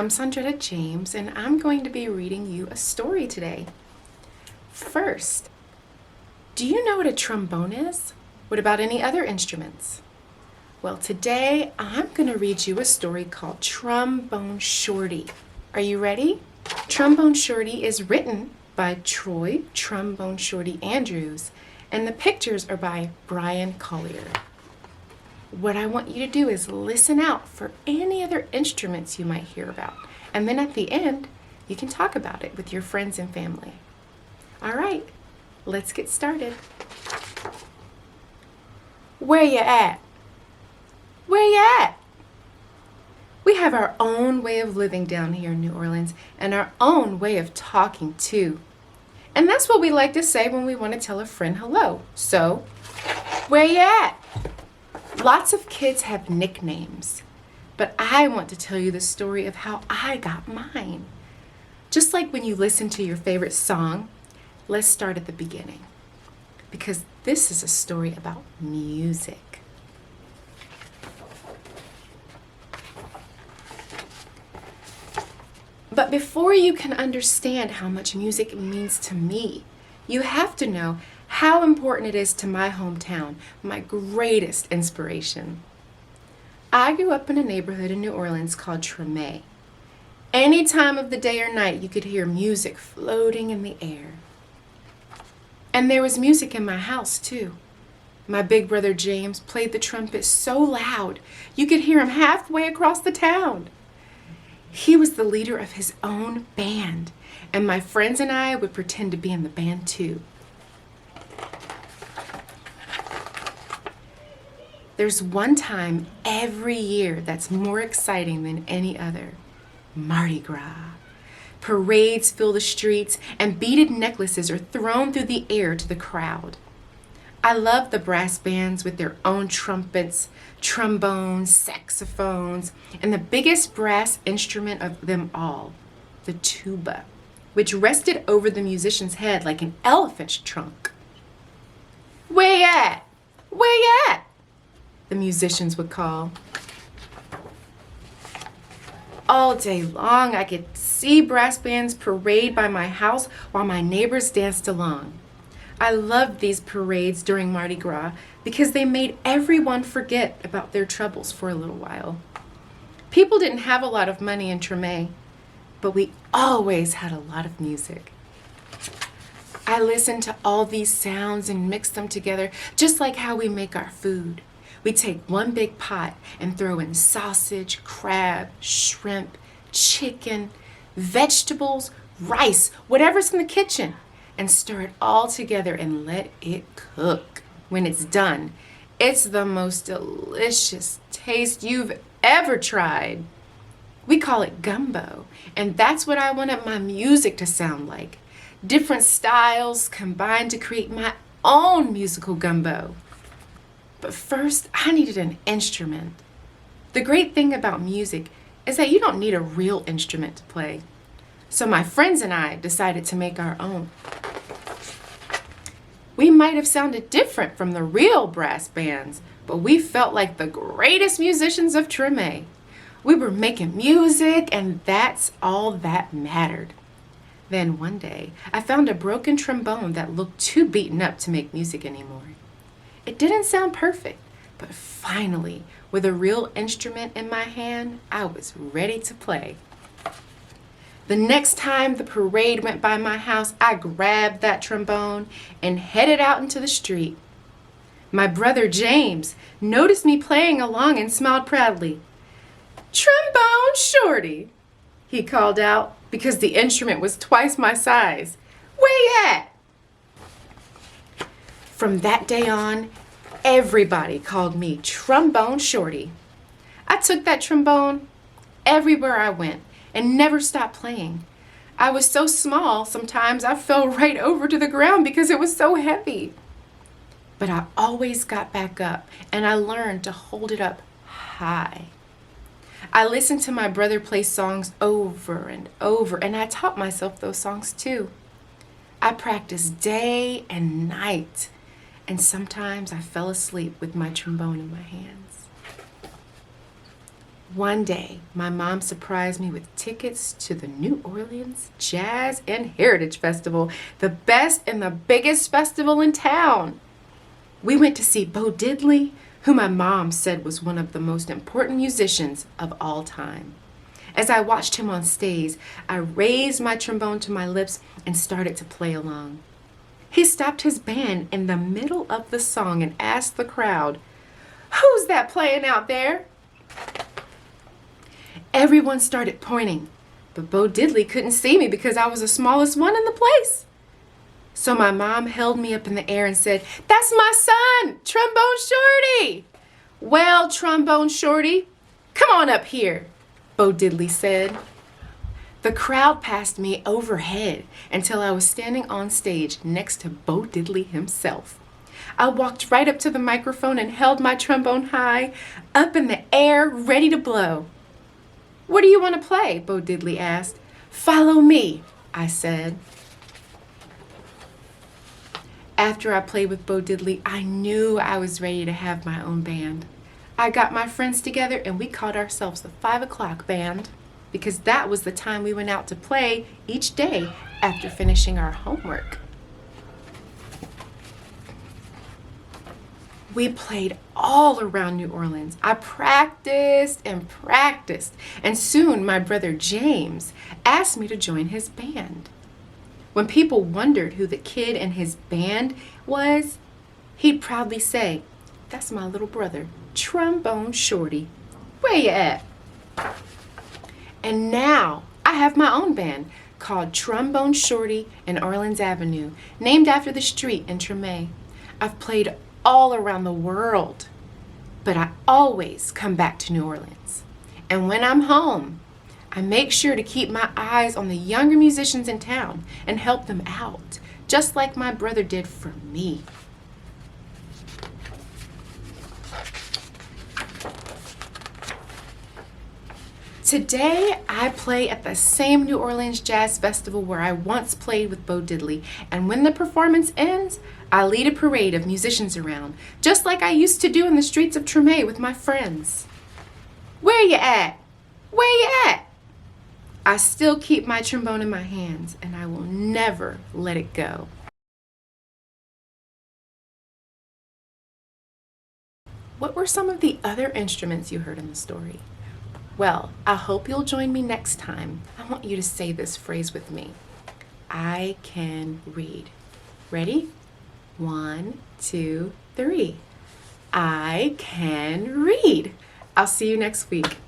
I'm Saundretta James, and I'm going to be reading you a story today. First, do you know what a trombone is? What about any other instruments? Well, today I'm going to read you a story called Trombone Shorty. Are you ready? Trombone Shorty is written by Troy Trombone Shorty Andrews, and the pictures are by Brian Collier. What I want you to do is listen out for any other instruments you might hear about. And then at the end, you can talk about it with your friends and family. All right, let's get started. Where you at? Where you at? We have our own way of living down here in New Orleans and our own way of talking too. And that's what we like to say when we want to tell a friend hello. So, where you at? Lots of kids have nicknames, but I want to tell you the story of how I got mine. Just like when you listen to your favorite song, let's start at the beginning, because this is a story about music. But before you can understand how much music means to me, you have to know how important it is to my hometown, my greatest inspiration. I grew up in a neighborhood in New Orleans called Treme. Any time of the day or night, you could hear music floating in the air. And there was music in my house too. My big brother James played the trumpet so loud, you could hear him halfway across the town. He was the leader of his own band, and my friends and I would pretend to be in the band too. There's one time every year that's more exciting than any other: Mardi Gras. Parades fill the streets and beaded necklaces are thrown through the air to the crowd. I love the brass bands with their own trumpets, trombones, saxophones, and the biggest brass instrument of them all, the tuba, which rested over the musician's head like an elephant's trunk. Where you at? Where you at? The musicians would call. All day long, I could see brass bands parade by my house while my neighbors danced along. I loved these parades during Mardi Gras because they made everyone forget about their troubles for a little while. People didn't have a lot of money in Treme, but we always had a lot of music. I listened to all these sounds and mixed them together just like how we make our food. We take one big pot and throw in sausage, crab, shrimp, chicken, vegetables, rice, whatever's in the kitchen, and stir it all together and let it cook. When it's done, it's the most delicious taste you've ever tried. We call it gumbo, and that's what I wanted my music to sound like. Different styles combined to create my own musical gumbo. But first, I needed an instrument. The great thing about music is that you don't need a real instrument to play. So my friends and I decided to make our own. We might have sounded different from the real brass bands, but we felt like the greatest musicians of Treme. We were making music, and that's all that mattered. Then one day, I found a broken trombone that looked too beaten up to make music anymore. It didn't sound perfect, but finally, with a real instrument in my hand, I was ready to play. The next time the parade went by my house, I grabbed that trombone and headed out into the street. My brother James noticed me playing along and smiled proudly. "Trombone Shorty," he called out, because the instrument was twice my size. "Where you at?" From that day on, everybody called me Trombone Shorty. I took that trombone everywhere I went and never stopped playing. I was so small, sometimes I fell right over to the ground because it was so heavy. But I always got back up, and I learned to hold it up high. I listened to my brother play songs over and over, and I taught myself those songs too. I practiced day and night, and sometimes I fell asleep with my trombone in my hands. One day, my mom surprised me with tickets to the New Orleans Jazz and Heritage Festival, the best and the biggest festival in town. We went to see Bo Diddley, who my mom said was one of the most important musicians of all time. As I watched him on stage, I raised my trombone to my lips and started to play along. He stopped his band in the middle of the song and asked the crowd, "Who's that playing out there?" Everyone started pointing, but Bo Diddley couldn't see me because I was the smallest one in the place. So my mom held me up in the air and said, "That's my son, Trombone Shorty." "Well, Trombone Shorty, come on up here," Bo Diddley said. The crowd passed me overhead until I was standing on stage next to Bo Diddley himself. I walked right up to the microphone and held my trombone high, up in the air, ready to blow. "What do you want to play?" Bo Diddley asked. "Follow me," I said. After I played with Bo Diddley, I knew I was ready to have my own band. I got my friends together and we called ourselves the 5 o'clock band because that was the time we went out to play each day after finishing our homework. We played all around New Orleans. I practiced and practiced, and soon my brother James asked me to join his band. When people wondered who the kid in his band was, he'd proudly say, "That's my little brother, Trombone Shorty. Where you at?" And now I have my own band called Trombone Shorty and Orleans Avenue, named after the street in Treme. I've played all around the world, but I always come back to New Orleans. And when I'm home, I make sure to keep my eyes on the younger musicians in town and help them out, just like my brother did for me. Today, I play at the same New Orleans Jazz Festival where I once played with Bo Diddley, and when the performance ends, I lead a parade of musicians around, just like I used to do in the streets of Treme with my friends. "Where you at? Where you at?" I still keep my trombone in my hands, and I will never let it go. What were some of the other instruments you heard in the story? Well, I hope you'll join me next time. I want you to say this phrase with me. I can read. Ready? 1, 2, 3. I can read. I'll see you next week.